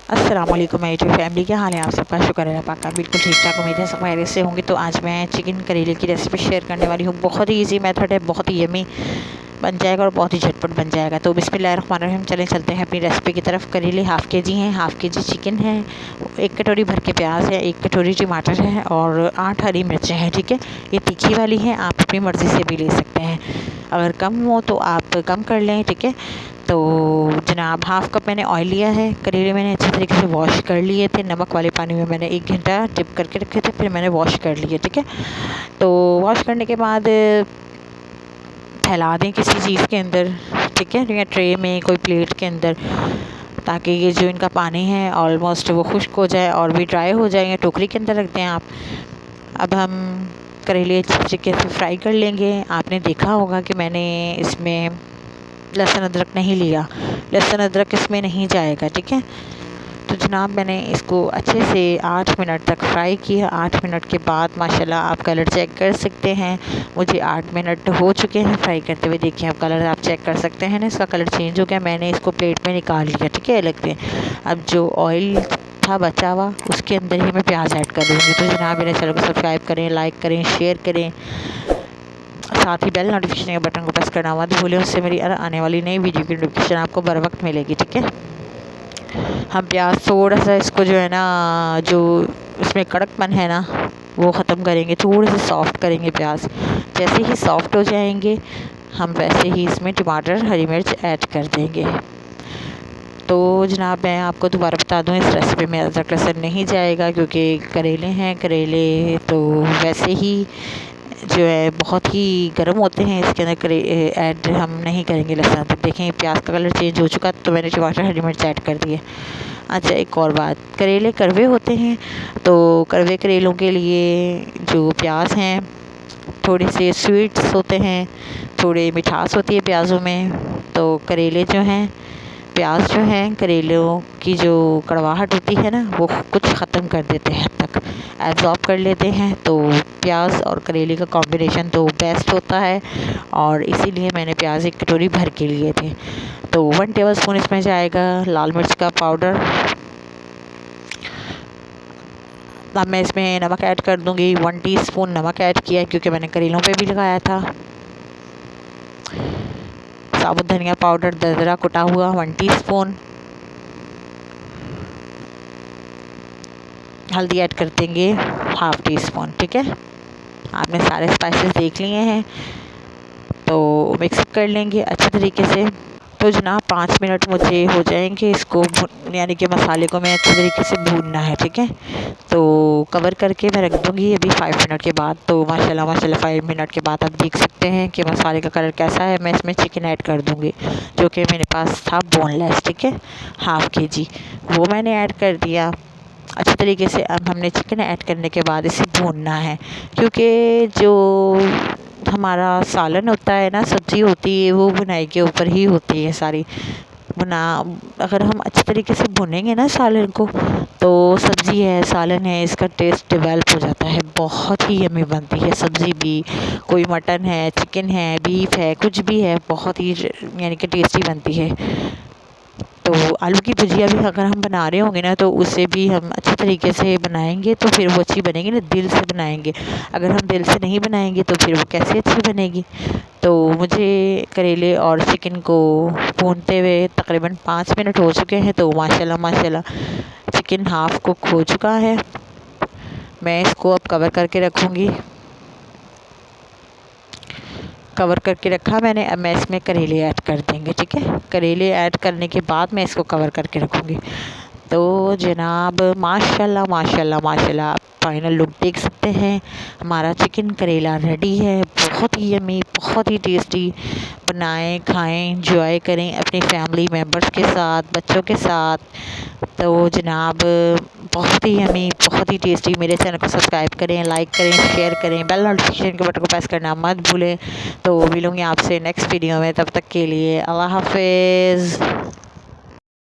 अस्सलाम वालेकुम मेरी जो फैमिली, क्या हाल है आप सबका? शुक्र है पाक का बिल्कुल ठीक ठाक। उम्मीद है सब खैरियत से होंगे। तो आज मैं चिकन करेले की रेसिपी शेयर करने वाली हूँ। बहुत ही इजी मेथड है, बहुत ही यमी बन जाएगा और बहुत ही झटपट बन जाएगा। तो बिस्मिल्लाहिर्रहमानिर्रहीम, चलते हैं अपनी रेसिपी की तरफ। करेले हाफ़ के जी हैं, हाफ़ के जी चिकन है, 1 कटोरी भर के प्याज है, 1 कटोरी टमाटर है और 8 हरी मिर्चें हैं। ठीक है, ये तीखी वाली हैं, आप अपनी मर्ज़ी से भी ले सकते हैं। अगर कम हो तो आप कम कर लें। ठीक है, तो जनाब हाफ़ कप मैंने ऑयल लिया है। करेले मैंने अच्छी तरीके से वॉश कर लिए थे, नमक वाले पानी में मैंने 1 घंटा डिप करके रखे थे, फिर मैंने वॉश कर लिए। ठीक है, तो वॉश करने के बाद फैला दें किसी चीज़ के अंदर। ठीक है, या ट्रे में, कोई प्लेट के अंदर, ताकि ये जो इनका पानी है ऑलमोस्ट वो खुश्क हो जाए और भी ड्राई हो जाए। या टोकरी के अंदर रख दें आप। अब हम करेले अच्छी तरीके से फ्राई कर लेंगे। आपने देखा होगा कि मैंने इसमें लहसुन अदरक नहीं लिया, लहसुन अदरक इसमें नहीं जाएगा। ठीक है, तो जनाब मैंने इसको अच्छे से 8 मिनट तक फ्राई किया। 8 मिनट के बाद माशाल्लाह आप कलर चेक कर सकते हैं। मुझे 8 मिनट हो चुके हैं फ्राई करते हुए। देखिए आप कलर आप चेक कर सकते हैं ना, इसका कलर चेंज हो गया। मैंने इसको प्लेट में निकाल लिया। ठीक है, अलग से। अब जो ऑयल था बचा हुआ, उसके अंदर ही मैं प्याज ऐड कर दूँगी। तो जनाब मेरे चैनल को सब्सक्राइब करें, लाइक करें, शेयर करें, साथ ही बेल नोटिफिकेशन के बटन को प्रेस करना मत भूलें। उससे मेरी आने वाली नई वीडियो की नोटिफिकेशन आपको बर वक्त मिलेगी। ठीक है, हम प्याज थोड़ा सा इसको जो है ना, जो इसमें कड़कपन है ना, वो ख़त्म करेंगे। थोड़े से सॉफ्ट करेंगे प्याज। जैसे ही सॉफ्ट हो जाएंगे हम वैसे ही इसमें टमाटर, हरी मिर्च ऐड कर देंगे। तो जनाब मैं आपको दोबारा बता दूं, इस रेसिपी में अदरक लहसुन नहीं जाएगा, क्योंकि करेले हैं। करेले तो वैसे ही जो है बहुत ही गर्म होते हैं, इसके अंदर ऐड हम नहीं करेंगे लहसुन। तो देखें प्याज का कलर चेंज हो चुका, तो मैंने टमाटर, हरी मिर्च ऐड कर दिए। अच्छा, एक और बात, करेले कड़वे होते हैं, तो कड़वे करेलों के लिए जो प्याज हैं थोड़े से स्वीट्स होते हैं, थोड़े मिठास होती है प्याज़ों में। तो करेले जो हैं, प्याज जो हैं, करेलों की जो कड़वाहट होती है ना, वो कुछ ख़त्म कर देते हैं, हद तक एब्जॉर्ब कर लेते हैं। तो प्याज और करेले का कॉम्बिनेशन तो बेस्ट होता है, और इसीलिए मैंने प्याज 1 कटोरी भर के लिए थे। तो 1 टेबलस्पून इसमें जाएगा लाल मिर्च का पाउडर। अब मैं इसमें नमक ऐड कर दूंगी। 1 टीस्पून नमक ऐड किया है, क्योंकि मैंने करेलों पे भी लगाया था। साबुत धनिया पाउडर दरदरा कुटा हुआ 1 टीस्पून। हल्दी ऐड कर देंगे 1/2 टीस्पून। ठीक है, आपने सारे स्पाइसेस देख लिए हैं, तो मिक्स कर लेंगे अच्छे तरीके से। तो जनाब 5 मिनट मुझे हो जाएंगे इसको, यानी कि मसाले को मैं अच्छे तरीके से भूनना है। ठीक है, तो कवर करके मैं रख दूँगी अभी 5 मिनट के बाद। तो माशाल्लाह माशाल्लाह 5 मिनट के बाद आप देख सकते हैं कि मसाले का कलर कैसा है। मैं इसमें चिकन ऐड कर दूँगी, जो कि मेरे पास था बोनलेस। ठीक है, हाफ़ के जी वो मैंने ऐड कर दिया अच्छे तरीके से। अब हमने चिकन ऐड करने के बाद इसे भूनना है, क्योंकि जो हमारा सालन होता है ना, सब्ज़ी होती है, वो बुनाई के ऊपर ही होती है सारी। बना अगर हम अच्छे तरीके से भुनेंगे ना सालन को, तो सब्ज़ी है, सालन है, इसका टेस्ट डेवलप हो जाता है। बहुत ही यम्मी बनती है सब्ज़ी भी। कोई मटन है, चिकन है, बीफ है, कुछ भी है, बहुत ही यानी कि टेस्टी बनती है। तो आलू की भुजिया भी अगर हम बना रहे होंगे ना, तो उसे भी हम अच्छे तरीके से बनाएंगे तो फिर वो अच्छी बनेगी ना, दिल से बनाएंगे। अगर हम दिल से नहीं बनाएंगे तो फिर वो कैसे अच्छी बनेगी। तो मुझे करेले और चिकन को भूनते हुए तकरीबन 5 मिनट हो चुके हैं। तो माशाल्लाह माशाल्लाह चिकन हाफ़ कुक हो चुका है। मैं इसको अब कवर करके रखूँगी। कवर करके रखा मैंने। अब मैं इसमें करेले ऐड कर देंगे। ठीक है, करेले ऐड करने के बाद मैं इसको कवर करके रखूँगी। तो जनाब माशाल्लाह माशाल्लाह माशाल्लाह आप फाइनल लुक देख सकते हैं। हमारा चिकन करेला रेडी है। बहुत ही यम्मी, बहुत ही टेस्टी। बनाएं, खाएं, इंजॉय करें अपनी फैमिली मेम्बर्स के साथ, बच्चों के साथ। तो जनाब बहुत ही यम्मी, बहुत ही टेस्टी। मेरे चैनल को सब्सक्राइब करें, लाइक करें, शेयर करें, बेल नोटिफिकेशन के बटन को प्रेस करना मत भूलें। तो मिलूँगी आपसे नेक्स्ट वीडियो में, तब तक के लिए अल्लाह हाफ़िज़।